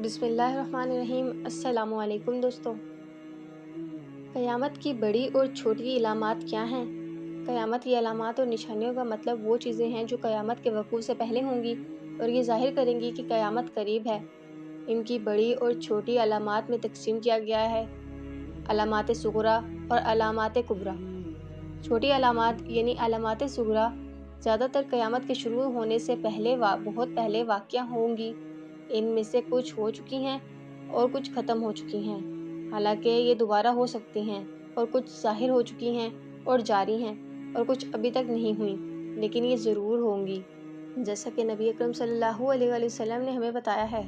बिस्मिल्लाहिर्रहमानिर्रहीम। अस्सलामु अलैकुम दोस्तों। क़यामत की बड़ी और छोटी अलामात क्या हैं? क़यामत की अलामात और निशानियों का मतलब वो चीज़ें हैं जो क़यामत के वक़ूअ से पहले होंगी और ये ज़ाहिर करेंगी कि क़यामत करीब है। इनकी बड़ी और छोटी अलामात में तक़सीम किया गया है अलामात सुग़रा और अलामात कुबरा। छोटी अलामात यानी अलामात सुग़रा ज़्यादातर क़यामत के शुरू होने से पहले बहुत पहले वाक़या होंगी। इनमें से कुछ हो चुकी हैं और कुछ ख़त्म हो चुकी हैं। हालांकि ये दोबारा हो सकती हैं और कुछ ज़ाहिर हो चुकी हैं और जारी हैं और कुछ अभी तक नहीं हुई, लेकिन ये ज़रूर होंगी, जैसा कि नबी अकरम सल्लल्लाहु अलैहि वसल्लम ने हमें बताया है।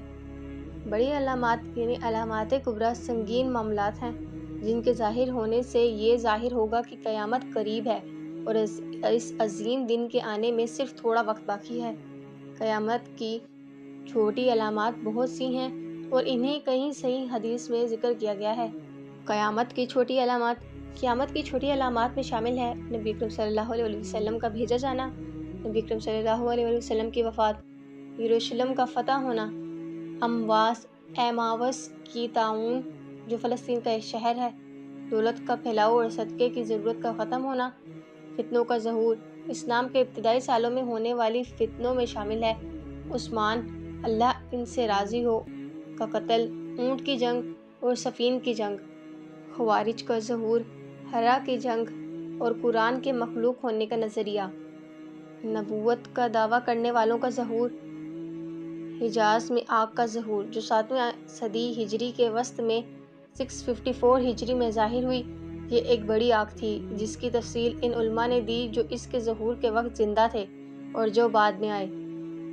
बड़ी अलामात यानी अलामात कुबरा संगीन मामलात हैं जिनके ज़ाहिर होने से ये ज़ाहिर होगा कि क़यामत करीब है और इस अजीम दिन के आने में सिर्फ थोड़ा वक्त बाकी है। क़यामत की छोटी अलामात बहुत सी हैं और इन्हें कहीं सही हदीस में ज़िक्र किया गया है। क़यामत की छोटी अलामात में शामिल है नबी अकरम सल्लल्लाहु अलैहि वसल्लम का भेजा जाना, नबी अकरम सल्लल्लाहु अलैहि वसल्लम की वफ़ात, यरूशलेम का फ़तह होना, एमावस की ताउन जो फ़लस्तीन का एक शहर है, दौलत का फैलाव और सदक़े की ज़रूरत का ख़त्म होना, फ़ितनों का ज़हूर, इस्लाम के इब्तिदाई सालों में होने वाली फ़ितनों में शामिल है उस्मान अल्लाह इनसे राज़ी हो का कत्ल, ऊँट की जंग और सफ़ीन की जंग, ख़वारिज का ज़हूर, हरा की जंग और कुरान के मखलूक होने का नज़रिया, नबूवत का दावा करने वालों का ज़हूर, हिजाज़ में आग का ज़हूर जो 7वीं सदी हिजरी के वस्त में 654 हिजरी में ज़ाहिर हुई। ये एक बड़ी आग थी जिसकी तफसील इन उलमा ने दी जो इसके ज़हूर के वक्त ज़िंदा थे और जो बाद में आए।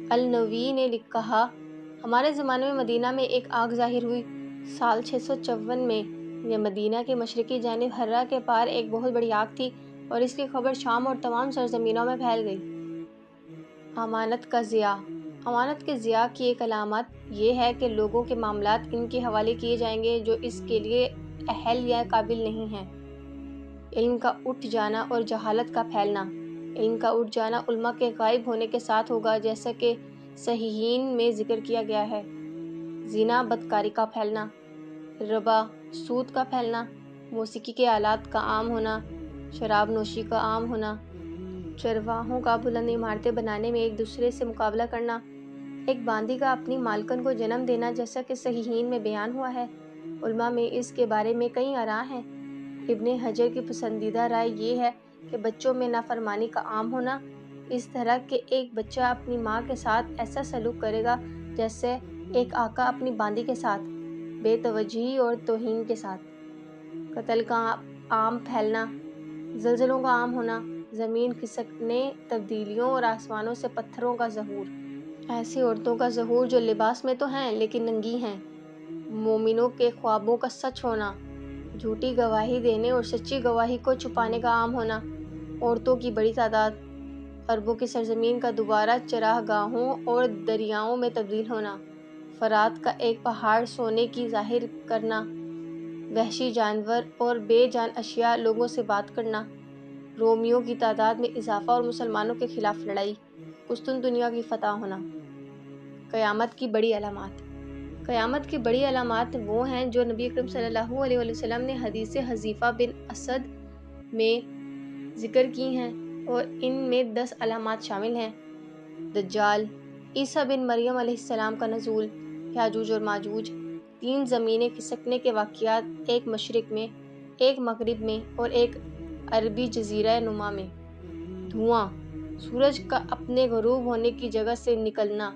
अल-नवी ने कहा, हमारे ज़माने में मदीना में एक आग ज़ाहिर हुई साल 654 में। यह मदीना के मशरिकी जानिब हर्रा के पार एक बहुत बड़ी आग थी और इसकी खबर शाम और तमाम सरजमीनों में फैल गई। अमानत का ज़िया। अमानत के ज़िया की एक अलामत यह है कि लोगों के मामलात इनके हवाले किए जाएंगे जो इसके लिए अहल या काबिल नहीं हैं। इल्म का उठ जाना और जहालत का फैलना। इल्म का उठ जाना उल्मा के गायब होने के साथ होगा, जैसा कि सहीहीन में ज़िक्र किया गया है। ज़िना बदकारी का फैलना, रबा सूद का फैलना, मौसीकी के आलात का आम होना, शराब नोशी का आम होना, चरवाहों का बुलंद इमारतें बनाने में एक दूसरे से मुकाबला करना, एक बांदी का अपनी मालकन को जन्म देना, जैसा कि सहीहीन में बयान हुआ है। उल्मा में इसके बारे में कई आरा हैं। इब्ने हजर की पसंदीदा राय ये है कि बच्चों में नाफरमानी का आम होना, इस तरह के एक बच्चा अपनी माँ के साथ ऐसा सलूक करेगा जैसे एक आका अपनी बांदी के साथ, बेतवज्ही और तौहीन के साथ। कत्ल का आम फैलना, ज़लज़लों का आम होना, ज़मीन खिसकने, तब्दीलियों और आसमानों से पत्थरों का ज़हूर, ऐसी औरतों का ज़हूर जो लिबास में तो हैं लेकिन नंगी हैं, मोमिनों के ख्वाबों का सच होना, झूठी गवाही देने और सच्ची गवाही को छुपाने का आम होना, औरतों की बड़ी तादाद, अरबों की सरजमीन का दोबारा चरागाहों और दरियाओं में तब्दील होना, फरात का एक पहाड़ सोने की जाहिर करना, वहशी जानवर और बेजान अशिया लोगों से बात करना, रोमियों की तादाद में इजाफा और मुसलमानों के खिलाफ लड़ाई, कुस्तुनतुनिया की फतह होना। क़यामत की बड़ी अलामात। क़यामत की बड़ी अलामात वो हैं जो नबी अकरम सल्लल्लाहु अलैहि वसल्लम ने हदीस हज़ीफ़ा बिन असद में ज़िक्र की हैं और इनमें 10 अलामात शामिल हैं। दज्जाल, ईसा बिन मरियम अलैहिस्सलाम का नज़ूल, याजूज और माजूज, 3 ज़मीनें खिसकने के वाक़यात, एक मशरिक़ में, एक मग़रिब में और एक अरबी जज़ीरा नुमा में। धुआं, सूरज का अपने ग़ुरूब होने की जगह से निकलना,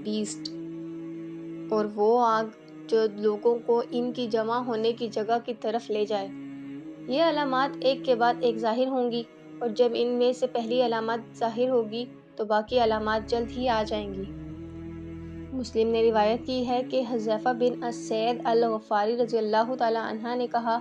बीस्ट और वो आग जो लोगों को इनकी जमा होने की जगह की तरफ ले जाए। ये अलामात एक के बाद एक ज़ाहिर होंगी और जब इनमें से पहली अलामत ज़ाहिर होगी तो बाकी अलामात जल्द ही आ जाएंगी। मुस्लिम ने रिवायत की है कि हुज़ैफ़ा बिन अस्सैद अल-ग़फ़ारी रज़ियल्लाहु ताला अन्हा ने कहा,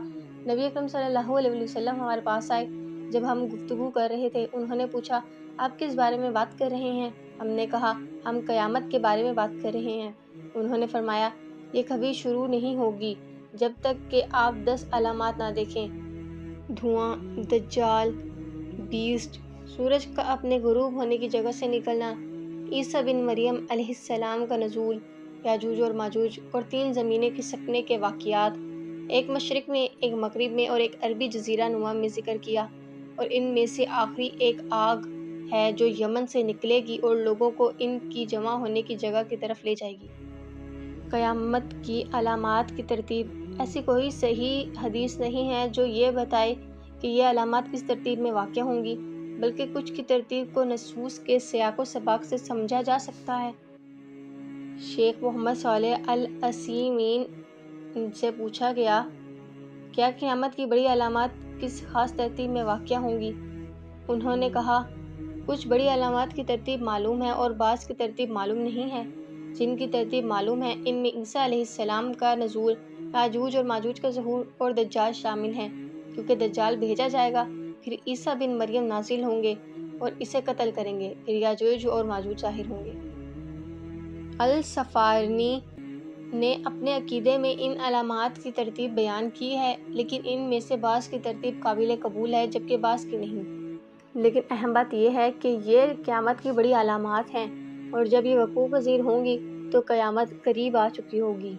नबी अकरम सल्लल्लाहु अलैहि वसल्लम हमारे पास आए। जब हम गुफ्तगू कर रहे थे, उन्होंने पूछा, आप किस बारे में बात कर रहे हैं? हमने कहा, हम क़यामत के बारे में बात कर रहे हैं। उन्होंने फरमाया, ये कभी शुरू नहीं होगी जब तक कि आप 10 अलामात ना देखें। धुआं, दज्जाल, बीस्ट, सूरज का अपने ग़ुरूब होने की जगह से निकलना, ईसा बिन मरियम अलैहिस्सलाम का नज़ूल, یاجوج اور ماجوج اور 3 زمینیں کھسکنے کے واقعات، ایک مشرق میں، ایک مغرب میں اور ایک عربی جزیرہ نما میں ذکر کیا، اور ان میں سے آخری ایک آگ ہے جو یمن سے نکلے گی اور لوگوں کو ان کی جمع ہونے کی جگہ کی طرف لے جائے گی۔ قیامت کی علامات کی ترتیب۔ ایسی کوئی صحیح حدیث نہیں ہے جو یہ بتائے کہ یہ علامات کس ترتیب میں واقع ہوں گی، بلکہ کچھ کی ترتیب کو نصوص کے سیاق و سباق سے سمجھا جا سکتا ہے۔ شیخ محمد صالح العثیمین سے پوچھا گیا، کیا قیامت کی بڑی علامات کس خاص ترتیب میں واقع ہوں گی؟ انہوں نے کہا، کچھ بڑی علامات کی ترتیب معلوم ہے اور بعض کی ترتیب معلوم نہیں ہے۔ جن کی ترتیب معلوم ہے ان میں عیسیٰ علیہ السلام کا نزول، یاجوج اور ماجوج کا ظہور اور دجال شامل ہیں، کیونکہ دجال بھیجا جائے گا، پھر عیسیٰ بن مریم نازل ہوں گے اور اسے قتل کریں گے، پھر یاجوج اور ماجوج ظاہر ہوں گے۔ الصفارینی نے اپنے عقیدے میں ان علامات کی ترتیب بیان کی ہے، لیکن ان میں سے بعض کی ترتیب قابل قبول ہے جبکہ بعض کی نہیں۔ لیکن اہم بات یہ ہے کہ یہ قیامت کی بڑی علامات ہیں، اور جب یہ وقوع پذیر ہوں گی تو قیامت قریب آ چکی ہوگی۔